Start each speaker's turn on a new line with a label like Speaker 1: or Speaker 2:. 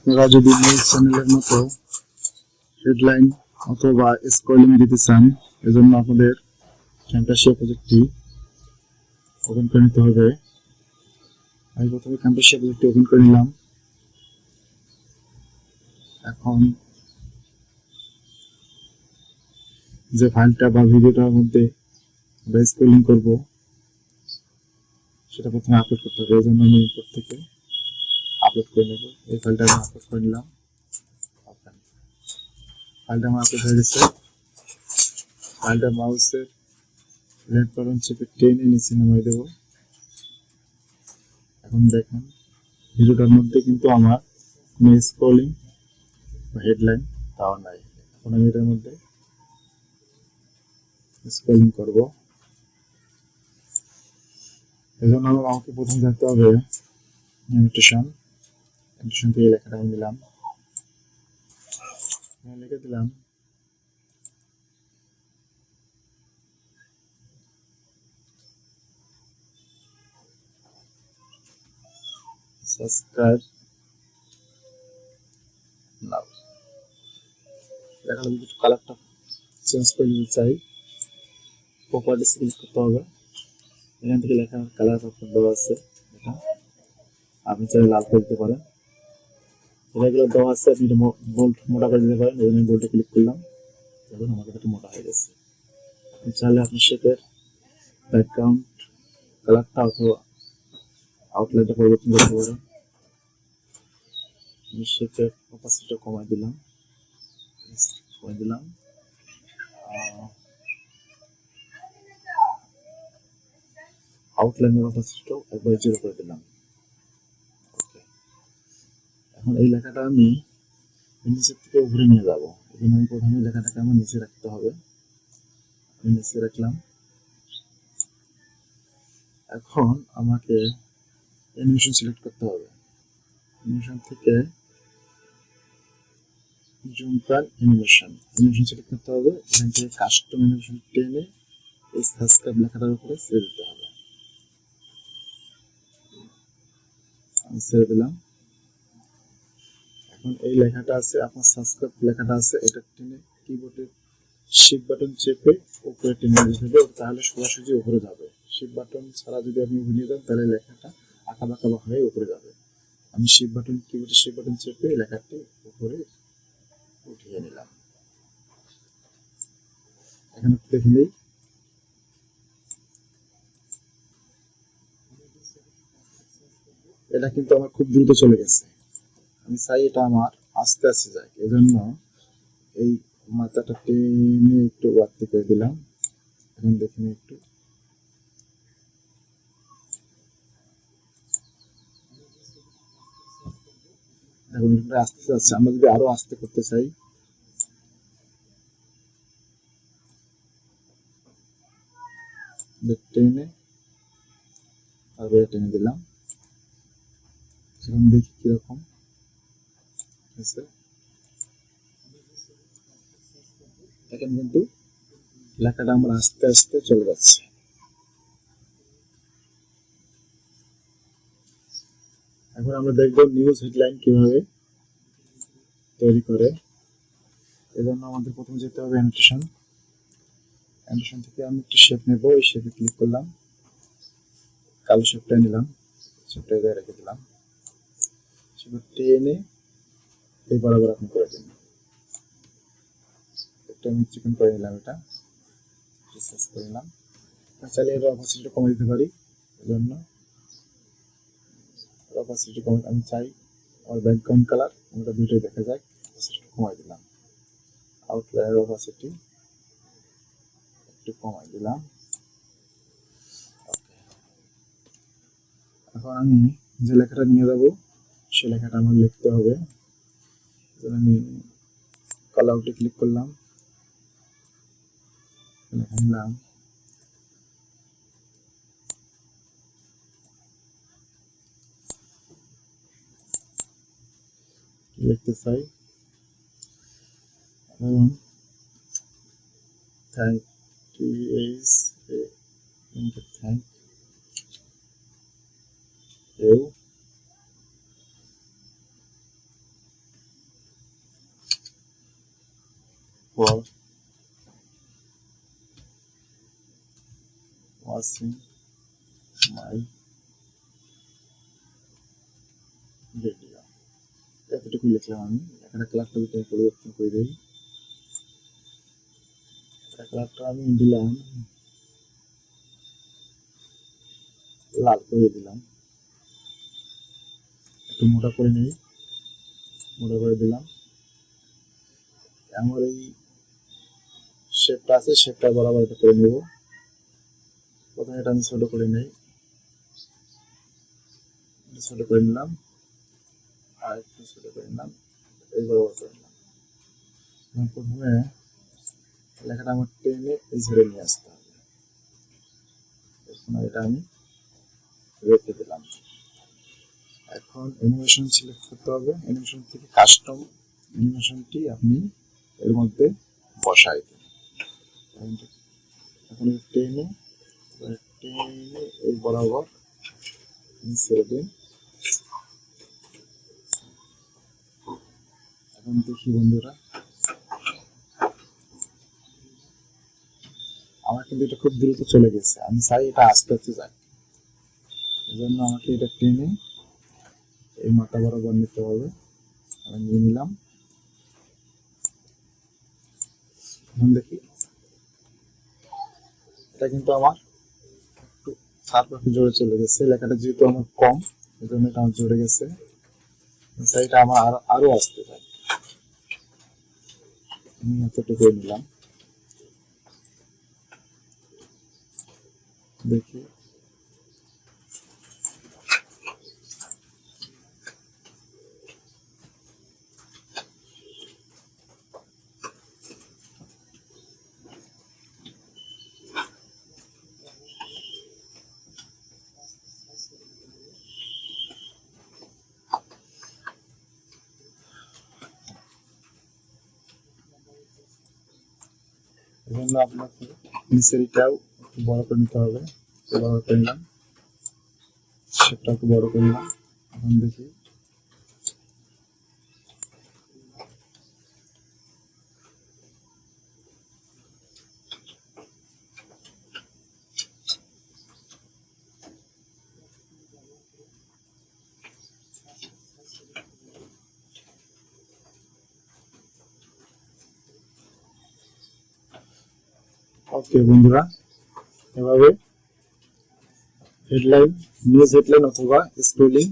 Speaker 1: আপনারা যদি নিউজ চ্যানেলের মতো হেডলাইন অথবা স্ক্রলিং দিতে চান, এজন্য আপনাদের ক্যামটাসিয়া প্রজেক্টটি ওপেন করে নিতে হবে। আমি প্রথমে ক্যামটাসিয়া প্রজেক্টটি ওপেন করে নিলাম। এখন যে ফাইলটা বা ভিডিওটার মধ্যে স্ক্রলিং করব সেটা প্রথমে আপলোড করতে হবে। এই জন্য আমি ইম্পোর্ট থেকে আপলোড করে নেব। এই ফাইলটা আমি আপলোড করে নিলাম। ফাইলটা আমার আপলোড হয়ে গেছে। ফাইলটা মাউসের লেফট বাটন চেপে টেনে নিচে নামিয়ে দেব। এখন দেখেন ভিডিওটার মধ্যে কিন্তু আমার কোনো স্ক্রলিং বা হেডলাইন তাও নাই। এখন আমি এটার মধ্যে স্ক্রলিং করব। এজন্য আমাকে প্রথমে দেখতে হবে অ্যানোটেশন থেকে লেখাটা আমি নিলাম, লিখে দিলাম সাবস্ক্রাইব নাও। এখন আমি একটু কালারটা চেঞ্জ করে নিতে চাই, প্রপার্টিস ক্লিক করতে হবে। এখান থেকে লেখার কালার অপশন দেওয়া আছে, এটা আপনি চাইলে লাল করে দিতে পারেন। এগুলো দেওয়া আছে, আপনি বোল্ড মোটা করে দিতে পারেন। এখানে বোল্ডে ক্লিক করলাম, দেখুন আমাদের একটু মোটা হয়ে গেছে। আপনি চাইলে আপনার শেপের ব্যাকগ্রাউন্ড কালারটা অথবা আউটলাইনটা পরিবর্তন করতে পারেন। আমি শেপের অপাসিটিটা কমাই দিলাম, আউটলাইনের অপাসিটিটাও একবার 0 করে দিলাম। ওকে, এখন এই লেখাটা আমি নিচের থেকে উপরে নিয়ে যাব। এজন্য আমি প্রথমে লেখাটাকে আমার নিচে রাখতে হবে। আমি নিচে রাখলাম। এখন আমাকে অ্যানিমেশন সিলেক্ট করতে হবে। অ্যানিমেশন থেকে জুম প্যান অ্যানিমেশন সিলেক্ট করতে হবে। এখান থেকে কাস্টম অ্যানিমেশন টেনে এই সাবস্ক্রাইব লেখাটার উপরে ছেড়ে দিতে হবে। আমি ছেড়ে দিলাম। এখন এই লেখাটা আছে, আপনার সাবস্ক্রাইব লেখাটা আছে, এটা টেনে কিবোর্ডের শিফট বাটন চেপে উপরে টেনে দিতে হবে, তাহলে সোজাসুজি উপরে যাবে। শিফট বাটন ছাড়া যদি আপনি উপরে নিয়ে যান তাহলে লেখাটা আঁকা বাঁকা হয়ে উপরে যাবে। আমি কিবোর্ডের শিফট বাটন চেপে লেখাটি উপরে উঠিয়ে নিলাম। এখানে দেখে নেই, এটা কিন্তু আমার খুব দ্রুত চলে গেছে। আমি চাই এটা আমার আস্তে আস্তে যায়, এজন্য এই মাথাটা টেনে একটু বাড়তি করে দিলাম। এখন দেখে নিই একটু, এখন এটা আস্তে যাচ্ছে। আমরা যদি আরো আস্তে করতে চাই, টেনে তারপরে টেনে দিলাম। এখন দেখি কিরকম হয়েছে। এখন কিন্তু লেখাটা আমার আস্তে আস্তে চলে যাচ্ছে। এখন আমরা দেখবো নিউজ হেডলাইন কিভাবে তৈরি করে। এজন্য আমাদের প্রথমে যেতে হবে অ্যানোটেশন থেকে আমি একটু শেপ নেব। এই শেপে ক্লিক করলাম, কালো শেপটা নিলাম, শেপটা এখানে রেখে দিলাম। শেপটা টেনে এই বরাবর আপনি করে দিন। একটা আমি চিকন করে নিলাম, এটা রিসার্চ করে নিলাম। চাইলে এর অপাসিটিটা কমে দিতে পারি। এজন্য অপাসিটি কমে, আমি চাই আমার ব্যাকগ্রাউন্ড কালার আমরা দুটোই দেখা যায়, অপাসিটি কমাই দিলাম। আউটলাইনের অপাসিটি একটু কমাই দিলাম। এখন আমি যে লেখাটা নিয়ে যাব সে লেখাটা আমার লিখতে হবে। আমি কল আউটে ক্লিক করলাম, লেখা নিলাম, লিখতে চাই এবং thank you for watching my video. এতটুকু লিখলাম আমি। এখানে কালারটা পরিবর্তন করে দিই। কালারটা আমি দিলাম লাল করে দিলাম, একটু মোটা করে নিই, মোটা করে দিলাম। আমার এই শেপটা আছে, শেপটা বরাবর এটা করে নেব। প্রথমে এটা আমি ছোট করে নেই, ছোট করে নিলাম, আর একটু ছোট করে নিলাম, এই বরাবর করে নিলাম। প্রথমে লেখাটা আমার টেনে এই ঝেড়ে নিয়ে আসতে হবে। এখন এটা আমি রেখে দিলাম। এখন অ্যানিমেশন সিলেক্ট করতে হবে। অ্যানিমেশন থেকে কাস্টম অ্যানিমেশনটি আপনি এর মধ্যে বসাই দিন। এখন টেনে এই বরাবর ছেড়ে দিন। এখন দেখি বন্ধুরা, আমার কিন্তু এটা খুব দ্রুত চলে গেছে। আমি চাই এটা আস্তে আস্তে যায়, এই জন্য আমাকে এটা টেনে এই মাথা বরাবর নিতে হবে। আমি নিয়ে নিলাম। এখন দেখি এটা কিন্তু আমার একটু সারপাশে জোরে চলে গেছে। লেখাটা যেহেতু আমার কম, এই জন্য এটা আমার জোরে গেছে। এটা আমার আরো আসতে চাই, আমি এতটুকু নিলাম। দেখি এজন্য আপনাকে নিচের এটাও বড় করে নিতে হবে। বড় করে নিলাম, সেটাকে বড় করে নিলাম। এখন দেখি ওকে বন্ধুরা, এভাবে হেডলাইন, নিউজ হেডলাইন অথবা স্ক্রলিং